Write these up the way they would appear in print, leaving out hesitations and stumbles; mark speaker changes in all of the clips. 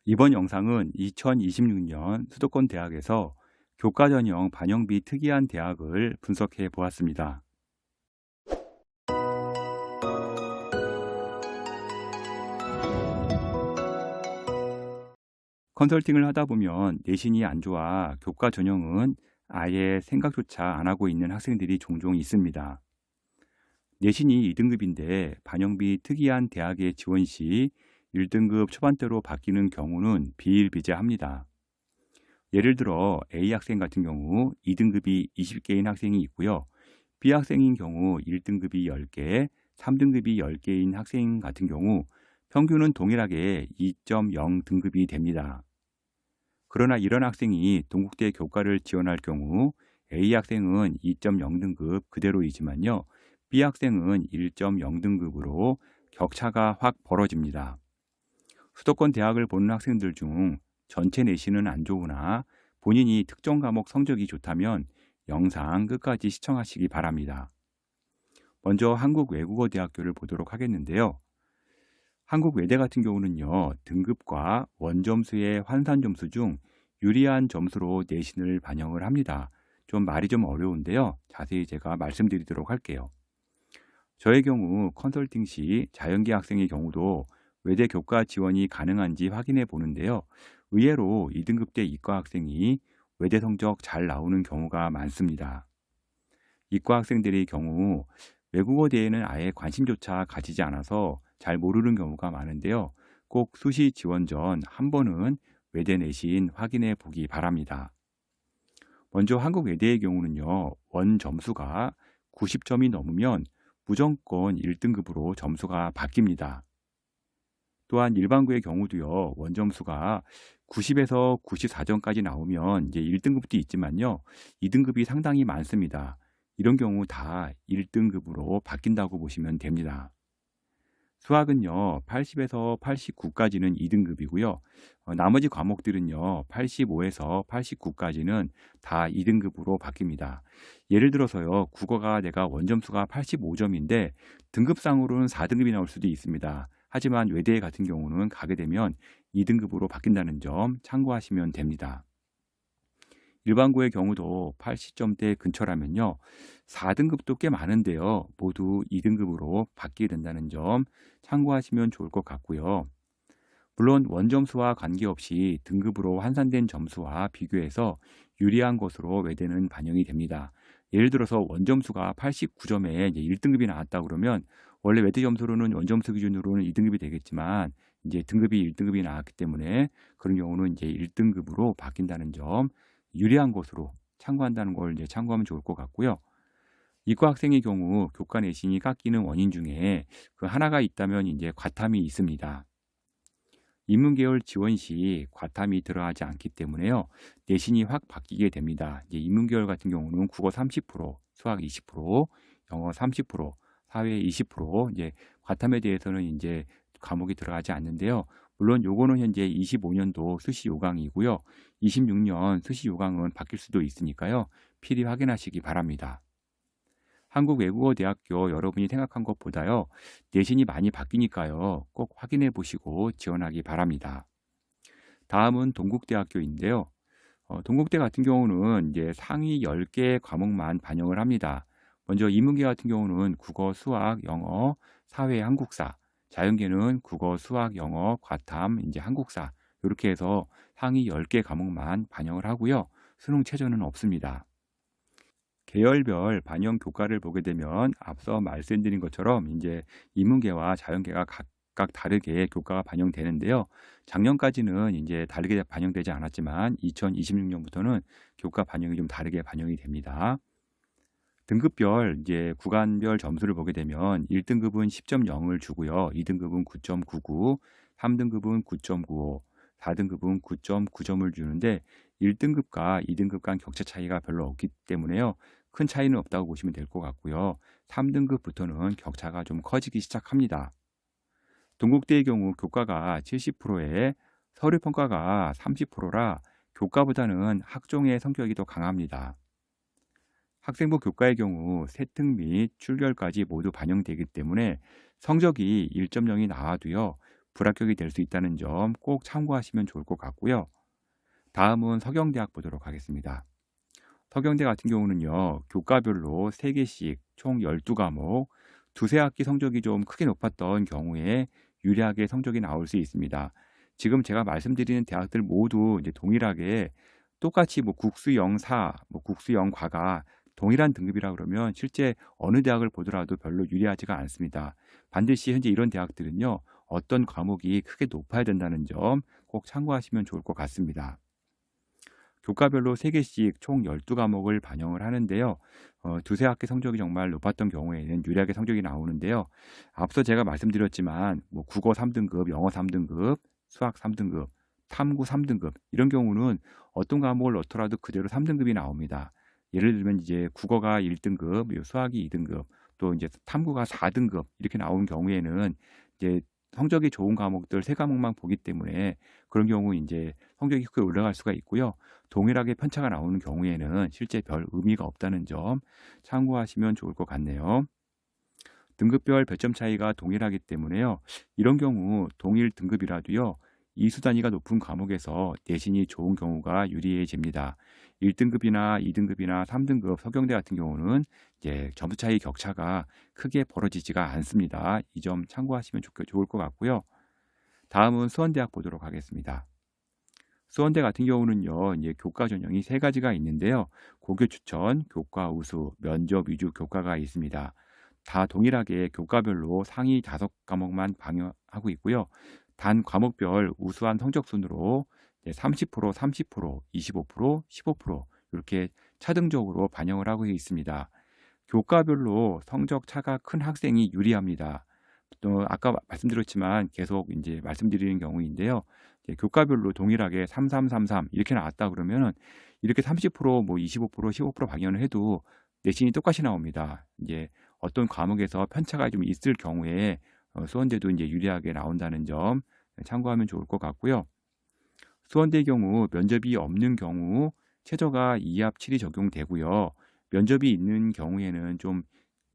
Speaker 1: 이번 영상은 2026년 수도권 대학에서 교과 전형 반영비 특이한 대학을 분석해 보았습니다. 컨설팅을 하다 보면 내신이 안 좋아 교과 전형은 아예 생각조차 안 하고 있는 학생들이 종종 있습니다. 내신이 2등급인데 반영비 특이한 대학에 지원 시 1등급 초반대로 바뀌는 경우는 비일비재합니다. 예를 들어 A 학생 같은 경우 2등급이 20개인 학생이 있고요. B 학생인 경우 1등급이 10개, 3등급이 10개인 학생 같은 경우 평균은 동일하게 2.0 등급이 됩니다. 그러나 이런 학생이 동국대 교과를 지원할 경우 A 학생은 2.0 등급 그대로이지만요. B 학생은 1.0 등급으로 격차가 확 벌어집니다. 수도권 대학을 보는 학생들 중 전체 내신은 안 좋으나 본인이 특정 과목 성적이 좋다면 영상 끝까지 시청하시기 바랍니다. 먼저 한국외국어대학교를 보도록 하겠는데요. 한국외대 같은 경우는요, 등급과 원점수의 환산 점수 중 유리한 점수로 내신을 반영을 합니다. 좀 말이 좀 어려운데요. 자세히 제가 말씀드리도록 할게요. 저의 경우 컨설팅 시 자연계 학생의 경우도 외대 교과 지원이 가능한지 확인해 보는데요. 의외로 2등급대 이과 학생이 외대 성적 잘 나오는 경우가 많습니다. 이과 학생들의 경우 외국어 대에는 아예 관심조차 가지지 않아서 잘 모르는 경우가 많은데요. 꼭 수시 지원 전 한 번은 외대 내신 확인해 보기 바랍니다. 먼저 한국외대의 경우는요. 원 점수가 90점이 넘으면 무조건 1등급으로 점수가 바뀝니다. 또한 일반고의 경우도요. 원점수가 90에서 94점까지 나오면 이제 1등급도 있지만요. 2등급이 상당히 많습니다. 이런 경우 다 1등급으로 바뀐다고 보시면 됩니다. 수학은요. 80에서 89까지는 2등급이고요. 나머지 과목들은요. 85에서 89까지는 다 2등급으로 바뀝니다. 예를 들어서요. 국어가 내가 원점수가 85점인데 등급상으로는 4등급이 나올 수도 있습니다. 하지만 외대 같은 경우는 가게 되면 2등급으로 바뀐다는 점 참고하시면 됩니다. 일반고의 경우도 80점대 근처라면요. 4등급도 꽤 많은데요. 모두 2등급으로 바뀌게 된다는 점 참고하시면 좋을 것 같고요. 물론 원점수와 관계없이 등급으로 환산된 점수와 비교해서 유리한 것으로 외대는 반영이 됩니다. 예를 들어서 원점수가 89점에 1등급이 나왔다 그러면 원래 외대 점수로는 원점수 기준으로는 2등급이 되겠지만 이제 등급이 1등급이 나왔기 때문에 그런 경우는 이제 1등급으로 바뀐다는 점 유리한 것으로 참고한다는 걸 이제 참고하면 좋을 것 같고요. 이과 학생의 경우 교과 내신이 깎이는 원인 중에 그 하나가 있다면 이제 과탐이 있습니다. 인문계열 지원 시 과탐이 들어가지 않기 때문에요. 내신이 확 바뀌게 됩니다. 이제 인문계열 같은 경우는 국어 30%, 수학 20%, 영어 30%, 사회 20% 이제 과탐에 대해서는 이제 과목이 들어가지 않는데요. 물론 요거는 현재 25년도 수시 요강이고요. 26년 수시 요강은 바뀔 수도 있으니까요. 필히 확인하시기 바랍니다. 한국외국어대학교 여러분이 생각한 것보다요. 내신이 많이 바뀌니까요. 꼭 확인해 보시고 지원하기 바랍니다. 다음은 동국대학교인데요. 동국대 같은 경우는 이제 상위 10개 과목만 반영을 합니다. 먼저 인문계 같은 경우는 국어, 수학, 영어, 사회, 한국사, 자연계는 국어, 수학, 영어, 과탐, 이제 한국사 이렇게 해서 상위 10개 과목만 반영을 하고요. 수능 최저는 없습니다. 계열별 반영 교과를 보게 되면 앞서 말씀드린 것처럼 이제 인문계와 자연계가 각각 다르게 교과가 반영되는데요. 작년까지는 이제 다르게 반영되지 않았지만 2026년부터는 교과 반영이 좀 다르게 반영이 됩니다. 등급별 이제 구간별 점수를 보게 되면 1등급은 10.0을 주고요. 2등급은 9.99, 3등급은 9.95, 4등급은 9.9점을 주는데 1등급과 2등급 간 격차 차이가 별로 없기 때문에요. 큰 차이는 없다고 보시면 될 것 같고요. 3등급부터는 격차가 좀 커지기 시작합니다. 동국대의 경우 교과가 70%에 서류 평가가 30%라 교과보다는 학종의 성격이 더 강합니다. 학생부 교과의 경우 세특 및 출결까지 모두 반영되기 때문에 성적이 1.0이 나와도요. 불합격이 될 수 있다는 점 꼭 참고하시면 좋을 것 같고요. 다음은 서경대학 보도록 하겠습니다. 서경대 같은 경우는요, 교과별로 3개씩 총 12과목, 두세 학기 성적이 좀 크게 높았던 경우에 유리하게 성적이 나올 수 있습니다. 지금 제가 말씀드리는 대학들 모두 이제 동일하게 똑같이 뭐 국수 영사, 뭐 국수 영과가 동일한 등급이라 그러면 실제 어느 대학을 보더라도 별로 유리하지가 않습니다. 반드시 현재 이런 대학들은요, 어떤 과목이 크게 높아야 된다는 점 꼭 참고하시면 좋을 것 같습니다. 교과별로 3개씩 총 12과목을 반영을 하는데요. 두세 학기 성적이 정말 높았던 경우에는 유리하게 성적이 나오는데요. 앞서 제가 말씀드렸지만 뭐 국어 3등급, 영어 3등급, 수학 3등급, 탐구 3등급 이런 경우는 어떤 과목을 넣더라도 그대로 3등급이 나옵니다. 예를 들면 이제 국어가 1등급, 수학이 2등급, 또 이제 탐구가 4등급 이렇게 나오는 경우에는 이제 성적이 좋은 과목들 3과목만 보기 때문에 그런 경우 이제 성적이 크게 올라갈 수가 있고요. 동일하게 편차가 나오는 경우에는 실제 별 의미가 없다는 점 참고하시면 좋을 것 같네요. 등급별 배점 차이가 동일하기 때문에요. 이런 경우 동일 등급이라도요. 이수 단위가 높은 과목에서 내신이 좋은 경우가 유리해집니다. 1등급이나 2등급이나 3등급 서경대 같은 경우는 이제 점수 차이 격차가 크게 벌어지지가 않습니다. 이 점 참고하시면 좋을 것 같고요. 다음은 수원대학 보도록 하겠습니다. 수원대 같은 경우는요, 이제 교과 전형이 3가지가 있는데요. 고교 추천, 교과 우수, 면접 위주 교과가 있습니다. 다 동일하게 교과별로 상위 5과목만 방영하고 있고요. 단 과목별 우수한 성적 순으로 30%, 30%, 25%, 15% 이렇게 차등적으로 반영을 하고 있습니다. 교과별로 성적 차가 큰 학생이 유리합니다. 또 아까 말씀드렸지만 계속 이제 말씀드리는 경우인데요. 교과별로 동일하게 3333 이렇게 나왔다 그러면은 이렇게 30%뭐 25%, 15% 방영을 해도 내신이 똑같이 나옵니다. 이제 어떤 과목에서 편차가 좀 있을 경우에 수원대도 이제 유리하게 나온다는 점 참고하면 좋을 것 같고요. 수원대의 경우 면접이 없는 경우 최저가 2합 7이 적용되고요. 면접이 있는 경우에는 좀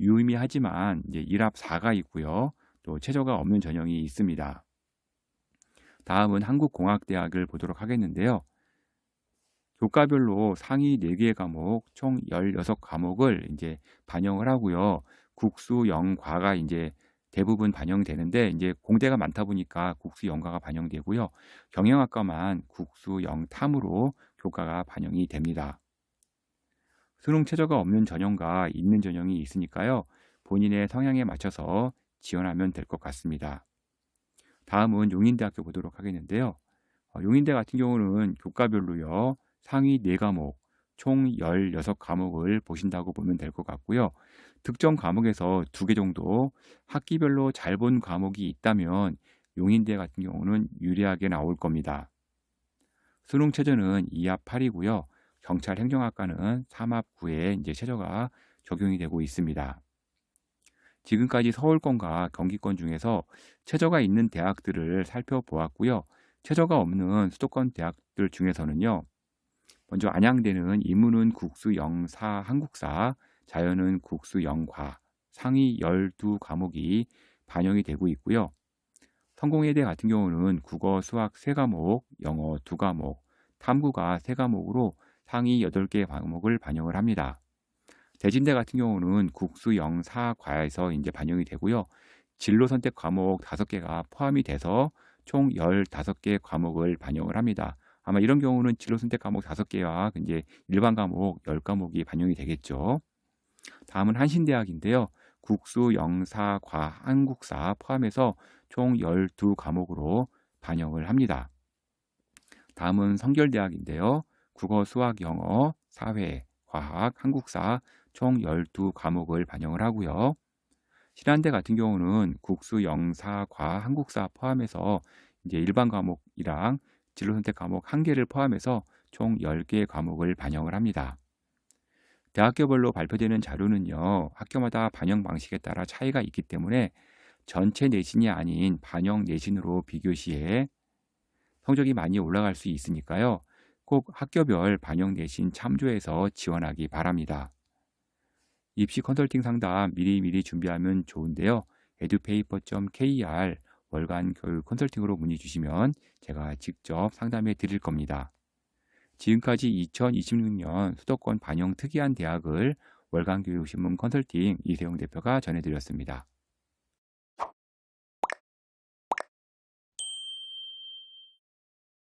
Speaker 1: 유의미하지만 이제 1합 4가 있고요. 또 최저가 없는 전형이 있습니다. 다음은 한국공학대학을 보도록 하겠는데요. 교과별로 상위 4개의 과목, 총 16과목을 이제 반영을 하고요. 국수, 영과가 이제 대부분 반영되는데 이제 공대가 많다 보니까 국수, 영과가 반영되고요. 경영학과만 국수, 영탐으로 교과가 반영이 됩니다. 수능 최저가 없는 전형과 있는 전형이 있으니까요. 본인의 성향에 맞춰서 지원하면 될 것 같습니다. 다음은 용인대학교 보도록 하겠는데요. 용인대 같은 경우는 교과별로요. 상위 4과목, 총 16과목을 보신다고 보면 될 것 같고요. 특정 과목에서 2개 정도 학기별로 잘 본 과목이 있다면 용인대 같은 경우는 유리하게 나올 겁니다. 수능 최저는 2합 8이고요. 경찰 행정학과는 3합 9에 이제 최저가 적용이 되고 있습니다. 지금까지 서울권과 경기권 중에서 최저가 있는 대학들을 살펴보았고요. 최저가 없는 수도권 대학들 중에서는요. 먼저 안양대는 인문은 국수 영사 한국사, 자연은 국수 영과, 상위 12과목이 반영이 되고 있고요. 성공회대 같은 경우는 국어, 수학 3과목, 영어 2과목, 탐구가 3과목으로 상위 8개 과목을 반영을 합니다. 대진대 같은 경우는 국수 영사과에서 이제 반영이 되고요. 진로 선택 과목 5개가 포함이 돼서 총 15개 과목을 반영을 합니다. 아마 이런 경우는 진로 선택 과목 5개와 이제 일반 과목 10과목이 반영이 되겠죠. 다음은 한신대학인데요. 국수 영사과 한국사 포함해서 총 12과목으로 반영을 합니다. 다음은 성결대학인데요. 국어, 수학, 영어, 사회, 과학, 한국사 총 12과목을 반영을 하고요. 신한대 같은 경우는 국수, 영사, 과학, 한국사 포함해서 이제 일반 과목이랑 진로 선택 과목 1개를 포함해서 총 10개의 과목을 반영을 합니다. 대학교별로 발표되는 자료는요. 학교마다 반영 방식에 따라 차이가 있기 때문에 전체 내신이 아닌 반영 내신으로 비교 시에 성적이 많이 올라갈 수 있으니까요. 꼭 학교별 반영 내신 참조해서 지원하기 바랍니다. 입시 컨설팅 상담 미리미리 준비하면 좋은데요. edupaper.kr 월간 교육 컨설팅으로 문의 주시면 제가 직접 상담해 드릴 겁니다. 지금까지 2026년 수도권 반영 특이한 대학을 월간 교육 신문 컨설팅 이세용 대표가 전해드렸습니다.